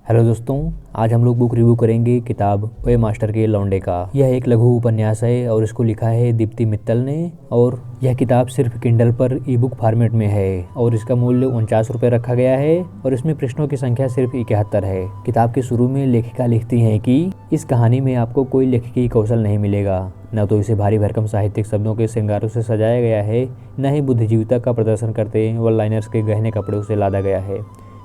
Hello दोस्तों, आज हम लोग बुक रिव्यू करेंगे किताब ओए मास्टर के लौंडे का। यह एक लघु उपन्यास है और इसको लिखा है दीप्ति मित्तल ने। और यह किताब सिर्फ किंडल पर ई बुक फॉर्मेट में है और इसका मूल्य 49 रुपये रखा गया है और इसमें पृष्ठों की संख्या सिर्फ 71 है। किताब के शुरू में लेखिका लिखती हैं कि इस कहानी में आपको कोई लेखकीय कौशल नहीं मिलेगा, न तो इसे भारी भरकम साहित्यिक शब्दों के श्रृंगारों से सजाया गया है, न ही बुद्धिजीविता का प्रदर्शन करते वन लाइनर्स के गहने कपड़ों से लादा गया है।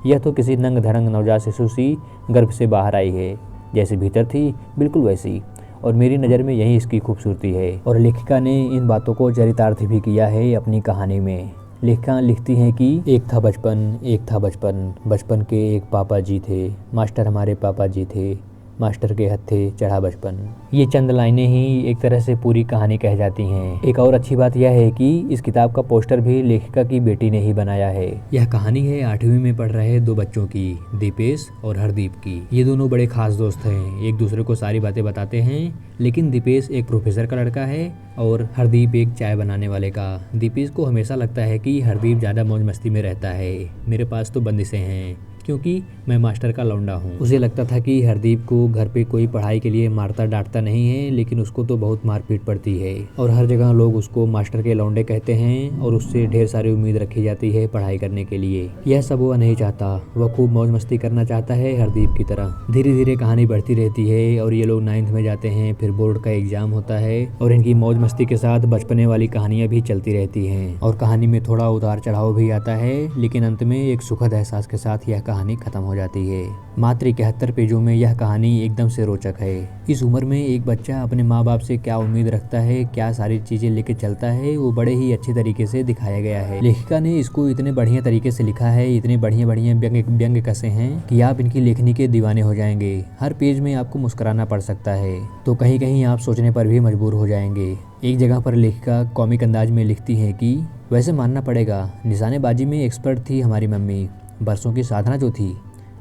यह तो किसी नंग धड़ंग नवजात शिशु सी गर्भ से बाहर आई है, जैसी भीतर थी बिल्कुल वैसी। और मेरी नज़र में यही इसकी खूबसूरती है। और लेखिका ने इन बातों को चरितार्थ भी किया है अपनी कहानी में। लेखिका लिखती हैं कि एक था बचपन, बचपन के एक पापा जी थे, मास्टर हमारे पापा जी थे, मास्टर के हत्थे चढ़ा बचपन। ये चंद लाइनें ही एक तरह से पूरी कहानी कह जाती हैं। एक और अच्छी बात यह है कि इस किताब का पोस्टर भी लेखिका की बेटी ने ही बनाया है। यह कहानी है 8वीं में पढ़ रहे दो बच्चों की, दीपेश और हरदीप की। ये दोनों बड़े खास दोस्त हैं, एक दूसरे को सारी बातें बताते हैं। लेकिन दीपेश एक प्रोफेसर का लड़का है और हरदीप एक चाय बनाने वाले का। दीपेश को हमेशा लगता है कि हरदीप ज़्यादा मौज मस्ती में रहता है। मेरे पास तो बंदिशें हैं क्योंकि मैं मास्टर का लौंडा हूँ। उसे लगता था कि हरदीप को घर पे कोई पढ़ाई के लिए मारता डांटता नहीं है, लेकिन उसको तो बहुत मारपीट पड़ती है और हर जगह लोग उसको मास्टर के लौंडे कहते हैं और उससे ढेर सारी उम्मीद रखी जाती है पढ़ाई करने के लिए। यह सब वह नहीं चाहता, वह खूब मौज मस्ती करना चाहता है हरदीप की तरह। धीरे धीरे कहानी बढ़ती रहती है और ये लोग 9th में जाते हैं, फिर बोर्ड का एग्जाम होता है और इनकी मौज मस्ती के साथ बचपने वाली कहानियाँ भी चलती रहती हैं। और कहानी में थोड़ा उतार चढ़ाव भी आता है, लेकिन अंत में एक सुखद एहसास के साथ यह कहानी खत्म हो जाती है। मात्र 71 पेजों में यह कहानी एकदम से रोचक है। इस उम्र में एक बच्चा अपने माँ बाप से क्या उम्मीद रखता है, क्या सारी चीजें लेके चलता है, वो बड़े ही अच्छे तरीके से दिखाया गया है। लेखिका ने इसको इतने बढ़िया तरीके से लिखा है, इतने बढ़िया बढ़िया व्यंग कसे हैं कि आप इनकी लेखनी के दीवाने हो जाएंगे। हर पेज में आपको मुस्कुराना पड़ सकता है तो कहीं कहीं आप सोचने पर भी मजबूर हो जाएंगे। एक जगह पर लेखिका कॉमिक अंदाज में लिखती है कि वैसे मानना पड़ेगा, निशानेबाजी में एक्सपर्ट थी हमारी मम्मी। बरसों की साधना जो थी,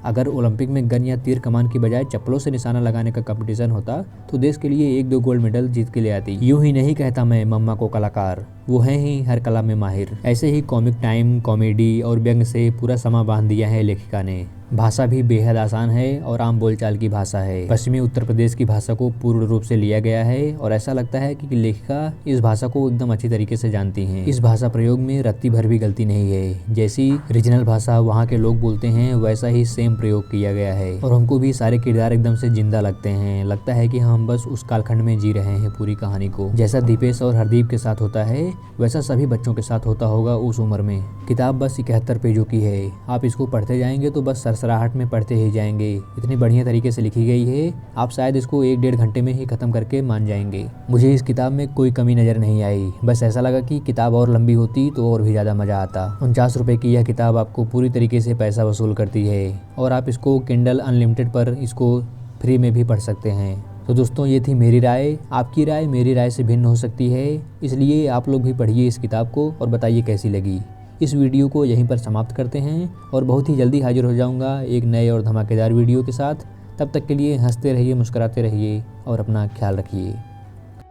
अगर ओलंपिक में गन या तीर कमान की बजाय चप्पलों से निशाना लगाने का कंपटीशन होता तो देश के लिए 1-2 गोल्ड मेडल जीत के ले आती। यूं ही नहीं कहता मैं मम्मा को कलाकार, वो हैं ही हर कला में माहिर। ऐसे ही कॉमिक टाइम, कॉमेडी और व्यंग से पूरा समा बांध दिया है लेखिका ने। भाषा भी बेहद आसान है और आम बोलचाल की भाषा है। पश्चिमी उत्तर प्रदेश की भाषा को पूर्ण रूप से लिया गया है और ऐसा लगता है कि लेखिका इस भाषा को एकदम अच्छी तरीके से जानती हैं। इस भाषा प्रयोग में रत्ती भर भी गलती नहीं है। जैसी रीजनल भाषा वहाँ के लोग बोलते हैं, वैसा ही सेम प्रयोग किया गया है और हमको भी सारे किरदार एकदम से जिंदा लगते हैं। लगता है कि हम बस उस कालखंड में जी रहे हैं पूरी कहानी को। जैसा दीपेश और हरदीप के साथ होता है, वैसा सभी बच्चों के साथ होता होगा उस उम्र में। किताब बस 71 पेजों की है। आप इसको पढ़ते जाएंगे तो बस सरसराहट में पढ़ते ही जाएंगे। इतनी बढ़िया तरीके से लिखी गई है, आप शायद इसको 1-1.5 घंटे में ही खत्म करके मान जाएंगे। मुझे इस किताब में कोई कमी नज़र नहीं आई, बस ऐसा लगा कि किताब और लंबी होती तो और भी ज़्यादा मज़ा आता। 49 रुपये की यह किताब आपको पूरी तरीके से पैसा वसूल करती है और आप इसको किंडल अनलिमिटेड पर इसको फ्री में भी पढ़ सकते हैं। तो दोस्तों, ये थी मेरी राय। आपकी राय मेरी राय से भिन्न हो सकती है, इसलिए आप लोग भी पढ़िए इस किताब को और बताइए कैसी लगी। इस वीडियो को यहीं पर समाप्त करते हैं और बहुत ही जल्दी हाजिर हो जाऊंगा एक नए और धमाकेदार वीडियो के साथ। तब तक के लिए हंसते रहिए, मुस्कुराते रहिए और अपना ख्याल रखिए।